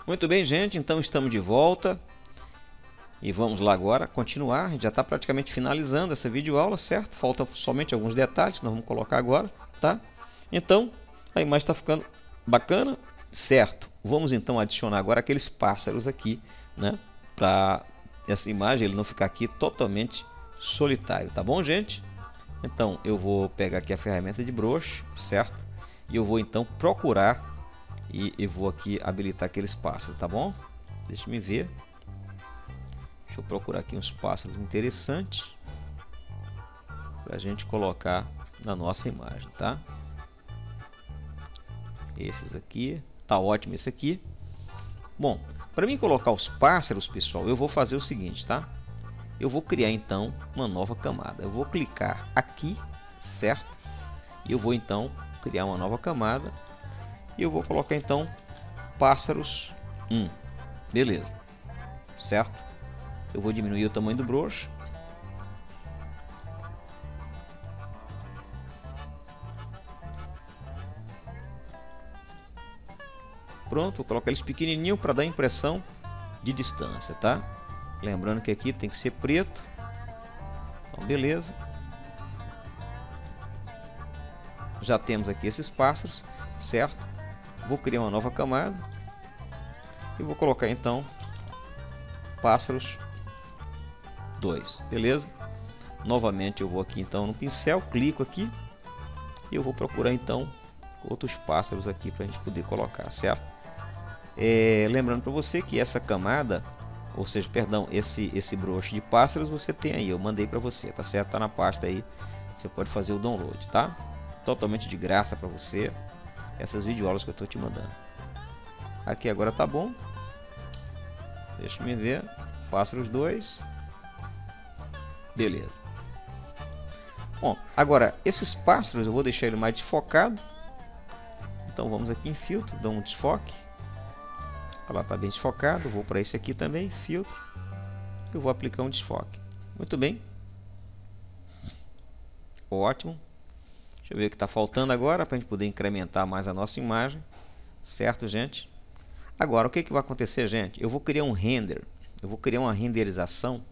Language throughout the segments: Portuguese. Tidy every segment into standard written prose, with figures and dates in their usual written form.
Muito bem, gente, então estamos de volta e vamos lá agora continuar. A gente já está praticamente finalizando essa videoaula, certo? Faltam somente alguns detalhes que nós vamos colocar agora, tá? Então, a imagem está ficando bacana, certo? Vamos então adicionar agora aqueles pássaros aqui, né? Para essa imagem ele não ficar aqui totalmente solitário, tá bom, gente? Então, eu vou pegar aqui a ferramenta de brush, certo? E eu vou então procurar e vou aqui habilitar aqueles pássaros, tá bom? Deixa eu ver. Deixa eu procurar aqui uns pássaros interessantes para a gente colocar na nossa imagem, tá? Esses aqui, tá ótimo esse aqui. Bom, para mim colocar os pássaros, pessoal, eu vou fazer o seguinte, tá? Eu vou criar então uma nova camada. Eu vou clicar aqui, certo? E eu vou então criar uma nova camada. E eu vou colocar então pássaros 1. Beleza, certo? Eu vou diminuir o tamanho do brush. Pronto, vou colocar eles pequenininho para dar a impressão de distância, tá? Lembrando que aqui tem que ser preto. Então, beleza. Já temos aqui esses pássaros, certo? Vou criar uma nova camada e vou colocar então pássaros 2, beleza? Novamente eu vou aqui então no pincel, clico aqui e eu vou procurar então outros pássaros aqui para a gente poder colocar, certo? Lembrando para você que essa camada, ou seja, perdão, esse brush de pássaros você tem aí, eu mandei para você, tá certo? Tá na pasta aí, você pode fazer o download, tá? Totalmente de graça para você, essas videoaulas que eu estou te mandando. Aqui agora tá bom. Deixa eu ver, pássaros 2. Beleza. Bom, agora esses pássaros eu vou deixar ele mais desfocado. Então vamos aqui em filtro, dá um desfoque. Ela está bem desfocado. Vou para esse aqui também, filtro. Eu vou aplicar um desfoque. Muito bem. Ótimo. Deixa eu ver o que está faltando agora para a gente poder incrementar mais a nossa imagem. Certo, gente? Agora, o que vai acontecer, gente? Eu vou criar um render. Eu vou criar uma renderização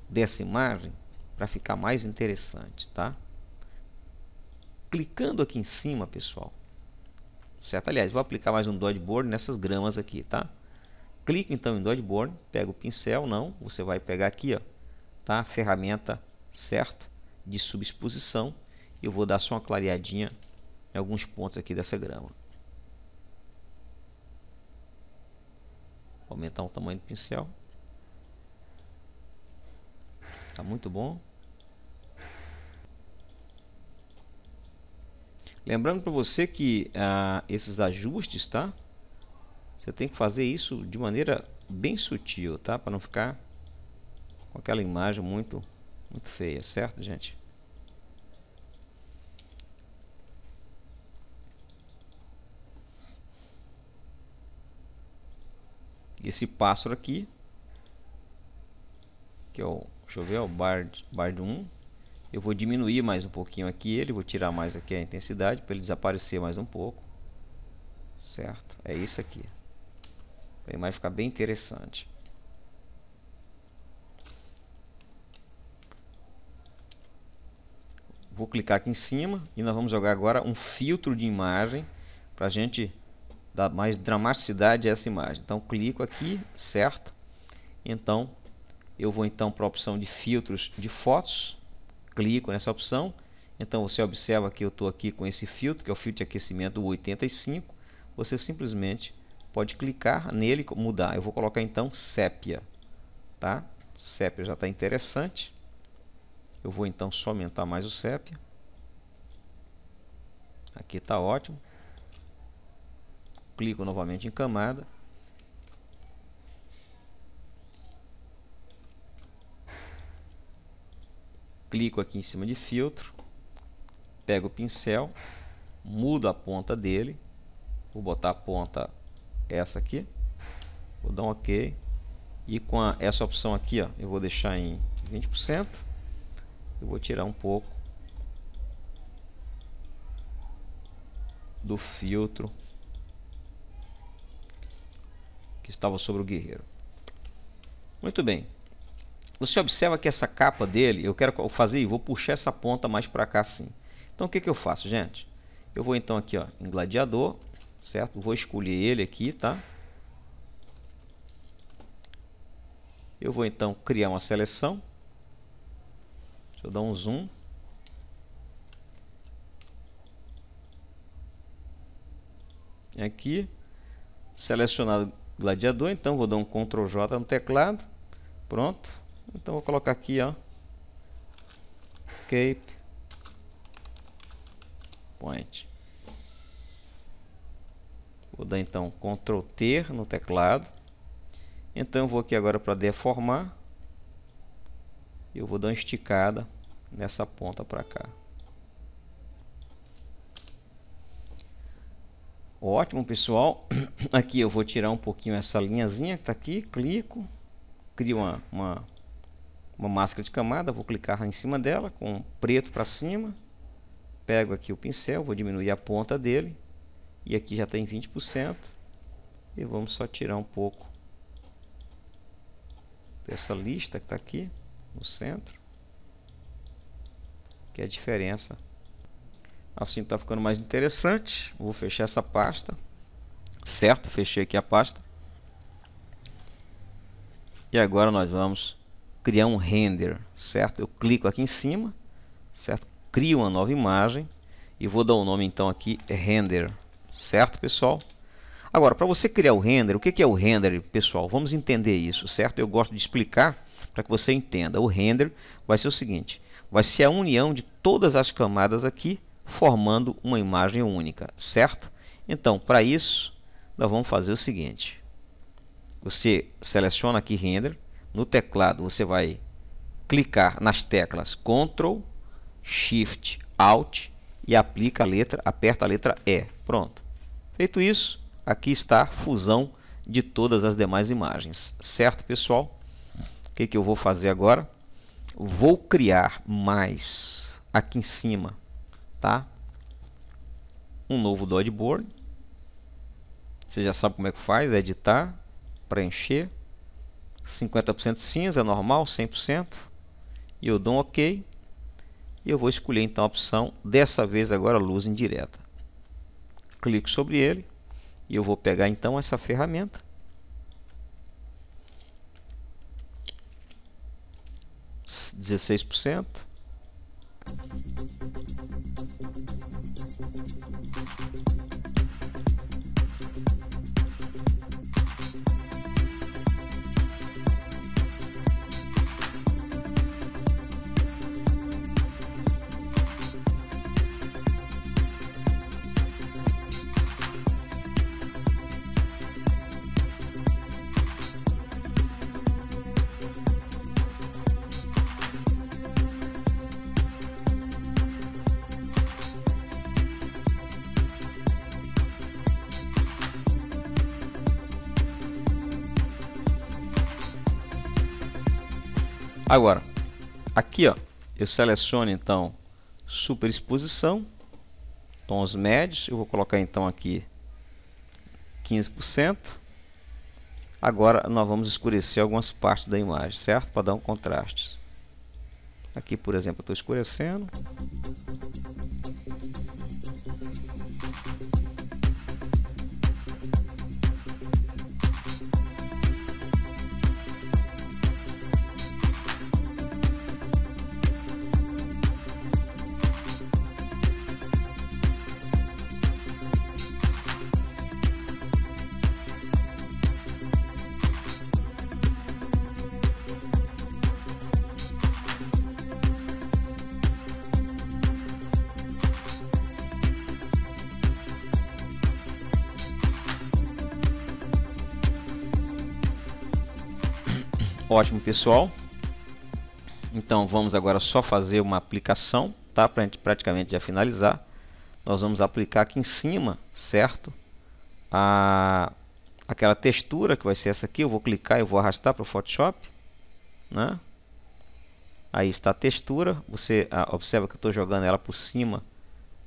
dessa imagem para ficar mais interessante, tá? Clicando aqui em cima, pessoal. Certo? Aliás, vou aplicar mais um Dodgeboard nessas gramas aqui, tá? Clica então em Dodgeboard, pega o pincel, não, você vai pegar aqui, ó, tá? Ferramenta, certo? De subexposição. E eu vou dar só uma clareadinha em alguns pontos aqui dessa grama. Vou aumentar o tamanho do pincel. Tá muito bom. Lembrando para você que esses ajustes, tá? Você tem que fazer isso de maneira bem sutil, tá? Para não ficar com aquela imagem muito feia, certo, gente? Esse pássaro aqui, que é o, deixa eu ver, o Bard 1. Eu vou diminuir mais um pouquinho aqui ele, vou tirar mais aqui a intensidade para ele desaparecer mais um pouco. Certo? É isso aqui. Para a imagem ficar bem interessante. Vou clicar aqui em cima e nós vamos jogar agora um filtro de imagem para a gente dar mais dramaticidade a essa imagem. Então clico aqui, certo? Então eu vou então para a opção de filtros de fotos. Clico nessa opção. Então você observa que eu estou aqui com esse filtro, que é o filtro de aquecimento 85. Você simplesmente pode clicar nele e mudar. Eu vou colocar então sépia, tá? Sépia já está interessante. Eu vou então só aumentar mais o sépia. Aqui está ótimo. Clico novamente em camada. Clico aqui em cima de filtro. Pego o pincel. Mudo a ponta dele. Vou botar a ponta essa aqui. Vou dar um OK. E com essa opção aqui, ó, eu vou deixar em 20%. Eu vou tirar um pouco do filtro que estava sobre o guerreiro. Muito bem. Você observa que essa capa dele, eu quero fazer e vou puxar essa ponta mais para cá assim. Então o que eu faço, gente? Eu vou então aqui, ó, em gladiador, certo? Vou escolher ele aqui, tá? Eu vou então criar uma seleção. Deixa eu dar um zoom. Aqui, selecionado gladiador, então vou dar um Ctrl J no teclado. Pronto. Então vou colocar aqui, ó, Cape Point. Vou dar então Ctrl T no teclado. Então eu vou aqui agora para deformar. Eu vou dar uma esticada nessa ponta para cá. Ótimo, pessoal. Aqui eu vou tirar um pouquinho essa linhazinha que está aqui. Clico. Crio uma máscara de camada. Vou clicar em cima dela com preto para cima. Pego aqui o pincel. Vou diminuir a ponta dele. E aqui já está em 20%. E vamos só tirar um pouco dessa lista que está aqui no centro, que é a diferença. Assim está ficando mais interessante. Vou fechar essa pasta, certo? Fechei aqui a pasta. E agora nós vamos criar um render, certo? Eu clico aqui em cima, certo? Crio uma nova imagem e vou dar o nome então aqui render, certo, pessoal? Agora, para você criar o render, o que é o render, pessoal? Vamos entender isso, certo? Eu gosto de explicar para que você entenda. O render vai ser o seguinte: vai ser a união de todas as camadas aqui, formando uma imagem única, certo? Então, para isso, nós vamos fazer o seguinte. Você seleciona aqui render. No teclado, você vai clicar nas teclas Ctrl, Shift, Alt e aperta a letra E. Pronto. Feito isso, aqui está a fusão de todas as demais imagens, certo, pessoal? O que eu vou fazer agora? Vou criar mais aqui em cima, tá? Um novo Dodgeboard. Você já sabe como é que faz: editar, preencher, 50% cinza, normal, 100%. E eu dou um OK. E eu vou escolher então a opção, dessa vez agora luz indireta. Clico sobre ele. E eu vou pegar então essa ferramenta. %16%. Agora, aqui ó, eu seleciono então superexposição, tons médios, eu vou colocar então aqui 15%. Agora nós vamos escurecer algumas partes da imagem, certo? Para dar um contraste. Aqui, por exemplo, eu estou escurecendo. Ótimo, pessoal. Então vamos agora só fazer uma aplicação, tá? Para a gente praticamente já finalizar. Nós vamos aplicar aqui em cima, certo? Aquela textura que vai ser essa aqui. Eu vou clicar e vou arrastar para o Photoshop, né? Aí está a textura. Você observa que eu estou jogando ela por cima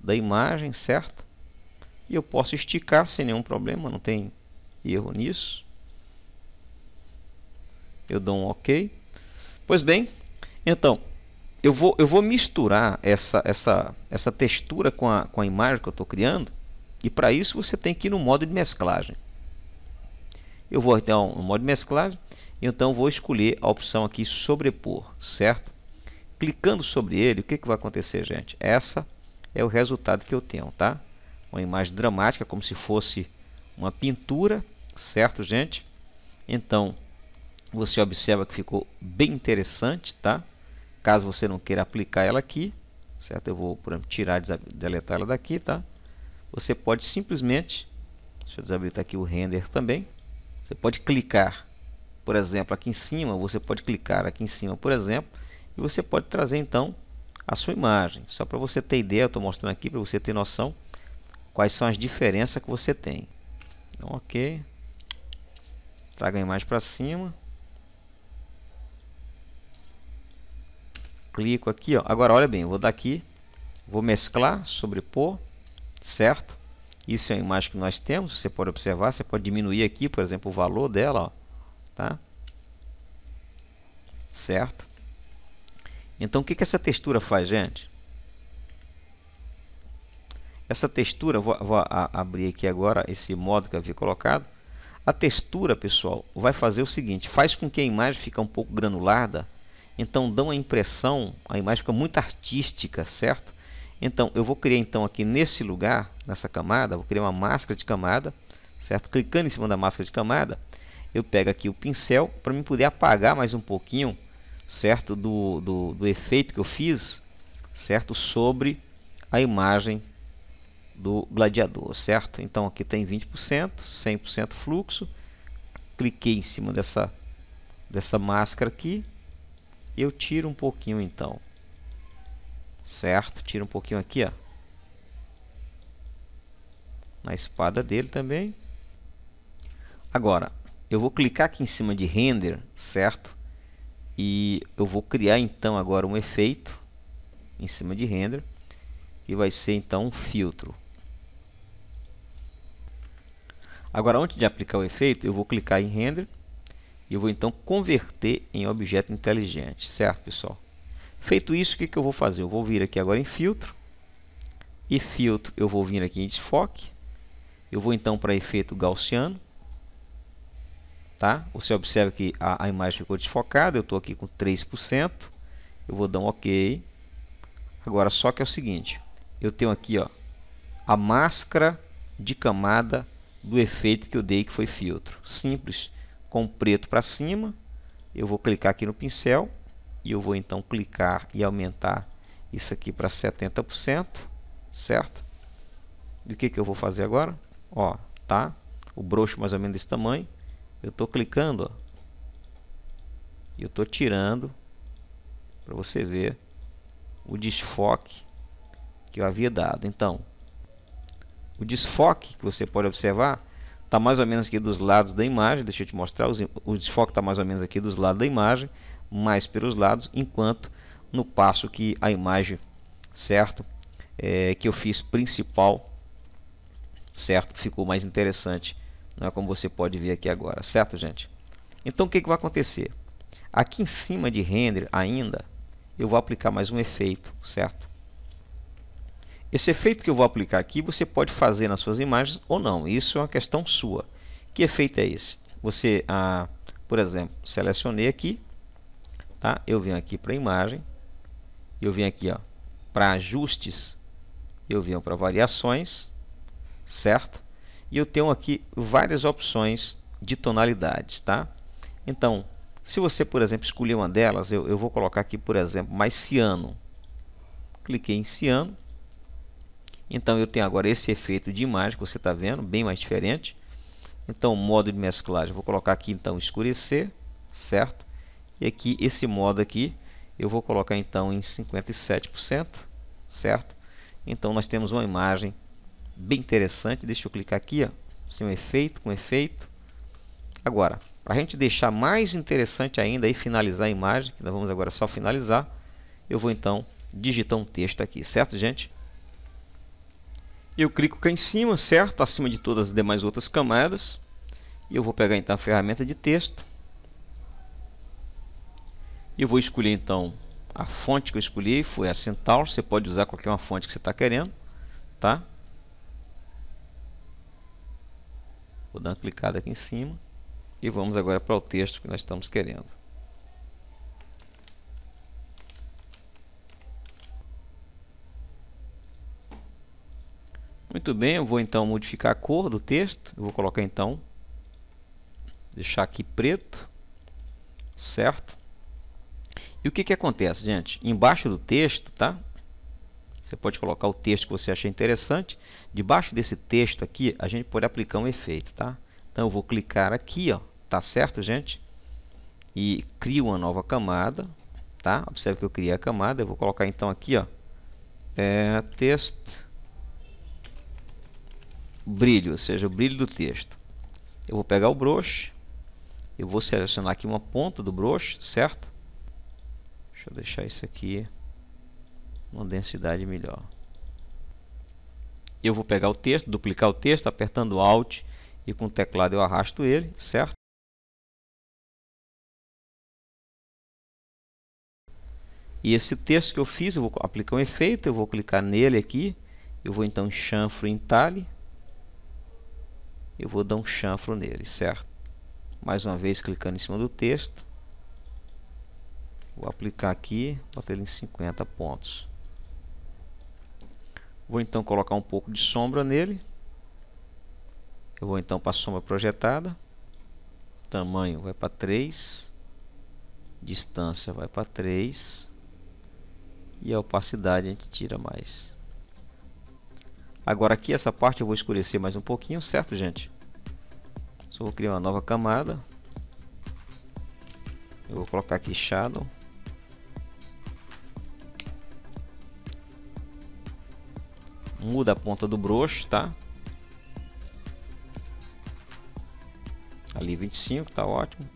da imagem, certo? E eu posso esticar sem nenhum problema, não tem erro nisso. Eu dou um OK. Pois bem, então eu vou misturar essa textura com a imagem que eu estou criando. E para isso você tem que ir no modo de mesclagem. Eu vou então no modo de mesclagem. Então vou escolher a opção aqui sobrepor, certo? Clicando sobre ele, o que vai acontecer, gente? Essa é o resultado que eu tenho, tá? Uma imagem dramática, como se fosse uma pintura, certo, gente? Então você observa que ficou bem interessante, tá? Caso você não queira aplicar ela aqui, certo? Eu vou, por exemplo, tirar, deletar ela daqui, tá? Você pode simplesmente, deixa eu desabilitar aqui o render também. Você pode clicar, por exemplo, aqui em cima. Você pode clicar aqui em cima, por exemplo, e você pode trazer então a sua imagem. Só para você ter ideia, eu estou mostrando aqui para você ter noção quais são as diferenças que você tem. Então, OK. Traga a imagem para cima. Clico aqui, ó. Agora olha bem, eu vou dar aqui, vou mesclar, sobrepor, certo? Isso é a imagem que nós temos. Você pode observar, você pode diminuir aqui, por exemplo, o valor dela, ó, tá? Certo? Então o que essa textura faz, gente? Essa textura, vou abrir aqui agora esse modo que eu havia colocado. A textura, pessoal, vai fazer o seguinte: faz com que a imagem fique um pouco granulada. Então dá uma impressão, a imagem fica muito artística, certo? Então eu vou criar então aqui nesse lugar, nessa camada, vou criar uma máscara de camada, certo? Clicando em cima da máscara de camada, eu pego aqui o pincel para mim poder apagar mais um pouquinho, certo? Do efeito que eu fiz, certo? Sobre a imagem do gladiador, certo? Então aqui tem 20%, 100% fluxo. Cliquei em cima dessa máscara aqui. Eu tiro um pouquinho então, certo? Tiro um pouquinho aqui, ó, na espada dele também. Agora eu vou clicar aqui em cima de render, certo? E eu vou criar então agora um efeito em cima de render, e vai ser então um filtro. Agora, antes de aplicar o efeito, eu vou clicar em render e eu vou então converter em objeto inteligente, certo, pessoal? Feito isso, o que eu vou fazer? Eu vou vir aqui agora em filtro, e filtro eu vou vir aqui em desfoque. Eu vou então para efeito gaussiano, tá? Você observa que a imagem ficou desfocada. Eu estou aqui com 3%. Eu vou dar um OK. Agora só que é o seguinte: eu tenho aqui, ó, a máscara de camada do efeito que eu dei, que foi filtro. Simples, com preto para cima. Eu vou clicar aqui no pincel e eu vou então clicar e aumentar isso aqui para 70%, certo? E o que eu vou fazer agora? Ó, tá? O brush mais ou menos desse tamanho. Eu estou clicando, ó, e eu estou tirando para você ver o desfoque que eu havia dado. Então, o desfoque que você pode observar está mais ou menos aqui dos lados da imagem. Deixa eu te mostrar. O desfoque está mais ou menos aqui dos lados da imagem, mais pelos lados, enquanto no passo que a imagem, certo, que eu fiz principal, certo, ficou mais interessante, não é, como você pode ver aqui agora, certo, gente? Então o que vai acontecer? Aqui em cima de render ainda, eu vou aplicar mais um efeito, certo? Esse efeito que eu vou aplicar aqui, você pode fazer nas suas imagens ou não. Isso é uma questão sua. Que efeito é esse? Você, por exemplo, selecionei aqui, tá? Eu venho aqui para a imagem, eu venho aqui, ó, para ajustes, eu venho para variações, certo? E eu tenho aqui várias opções de tonalidades, tá? Então, se você, por exemplo, escolher uma delas, eu vou colocar aqui, por exemplo, mais ciano. Cliquei em ciano. Então eu tenho agora esse efeito de imagem que você está vendo, bem mais diferente. Então, modo de mesclagem, vou colocar aqui então escurecer, certo? E aqui esse modo aqui eu vou colocar então em 57%, certo? Então nós temos uma imagem bem interessante. Deixa eu clicar aqui, ó, sem um efeito, com efeito. Agora, para a gente deixar mais interessante ainda e finalizar a imagem, que nós vamos agora só finalizar, eu vou então digitar um texto aqui, certo, gente? Eu clico aqui em cima, certo? Acima de todas as demais outras camadas. E eu vou pegar então a ferramenta de texto. Eu vou escolher então a fonte que eu escolhi, foi a Centaur. Você pode usar qualquer uma fonte que você está querendo, tá? Vou dar uma clicada aqui em cima e vamos agora para o texto que nós estamos querendo. Muito bem, eu vou então modificar a cor do texto. Eu vou colocar então, deixar aqui preto, certo? E o que que acontece, gente? Embaixo do texto, tá? Você pode colocar o texto que você achar interessante. Debaixo desse texto aqui, a gente pode aplicar um efeito, tá? Então eu vou clicar aqui, ó, tá certo, gente? E crio uma nova camada, tá? Observe que eu criei a camada. Eu vou colocar então aqui, ó, texto brilho, ou seja, o brilho do texto. Eu vou pegar o brush, eu vou selecionar aqui uma ponta do brush, certo? Deixa eu deixar isso aqui uma densidade melhor. Eu vou pegar o texto, duplicar o texto, apertando Alt e com o teclado eu arrasto ele, certo? E esse texto que eu fiz, eu vou aplicar um efeito, eu vou clicar nele aqui, eu vou então chanfro em Entalhe, eu vou dar um chanfro nele, certo? Mais uma vez clicando em cima do texto, vou aplicar aqui, botar ele em 50 pontos. Vou então colocar um pouco de sombra nele. Eu vou então para a sombra projetada, tamanho vai para 3, distância vai para 3 e a opacidade a gente tira mais. Agora aqui essa parte eu vou escurecer mais um pouquinho, certo, gente? Só vou criar uma nova camada. Eu vou colocar aqui Shadow. Muda a ponta do brush, tá? Ali 25, tá ótimo.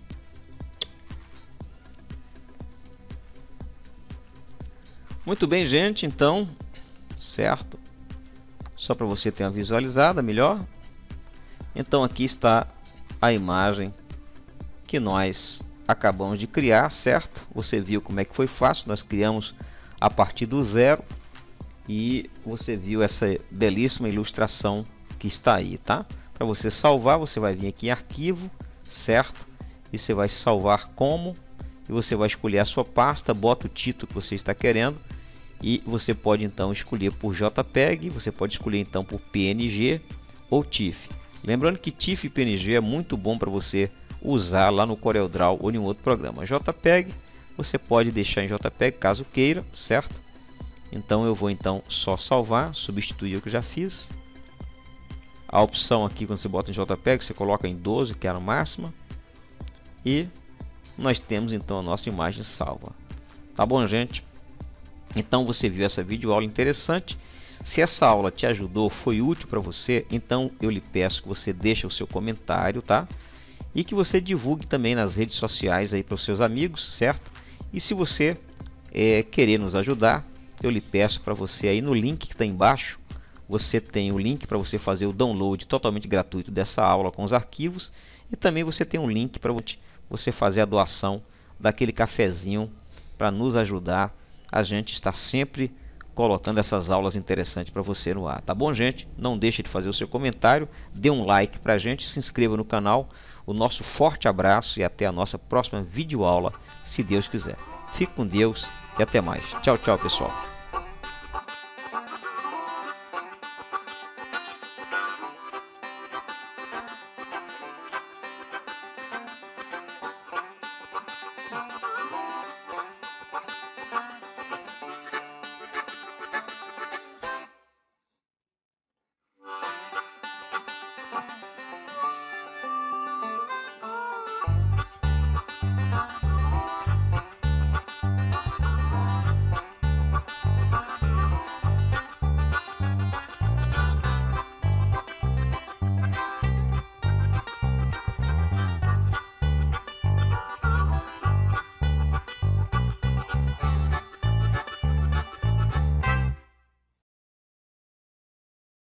Muito bem, gente, então, certo? Só para você ter uma visualizada melhor. Então aqui está a imagem que nós acabamos de criar, certo? Você viu como é que foi fácil, nós criamos a partir do zero e você viu essa belíssima ilustração que está aí, tá? Para você salvar, você vai vir aqui em arquivo, certo? E você vai salvar como, e você vai escolher a sua pasta, bota o título que você está querendo e você pode então escolher por JPEG, você pode escolher então por PNG ou TIFF. Lembrando que TIFF e PNG é muito bom para você usar lá no CorelDRAW ou em um outro programa. JPEG você pode deixar em JPEG caso queira, certo? Então eu vou então só salvar, substituir o que eu já fiz. A opção aqui quando você bota em JPEG você coloca em 12, que é a máxima, e nós temos então a nossa imagem salva. Tá bom, gente? Então você viu essa videoaula interessante. Se essa aula te ajudou, foi útil para você, então eu lhe peço que você deixe o seu comentário, tá? E que você divulgue também nas redes sociais aí para os seus amigos, certo? E se você querer nos ajudar, eu lhe peço para você aí no link que está embaixo, você tem o link para você fazer o download totalmente gratuito dessa aula com os arquivos, e também você tem um link para você fazer a doação daquele cafezinho para nos ajudar a gente está sempre colocando essas aulas interessantes para você no ar, tá bom, gente? Não deixe de fazer o seu comentário, dê um like para a gente, se inscreva no canal. O nosso forte abraço e até a nossa próxima videoaula, se Deus quiser. Fique com Deus e até mais. Tchau, tchau, pessoal.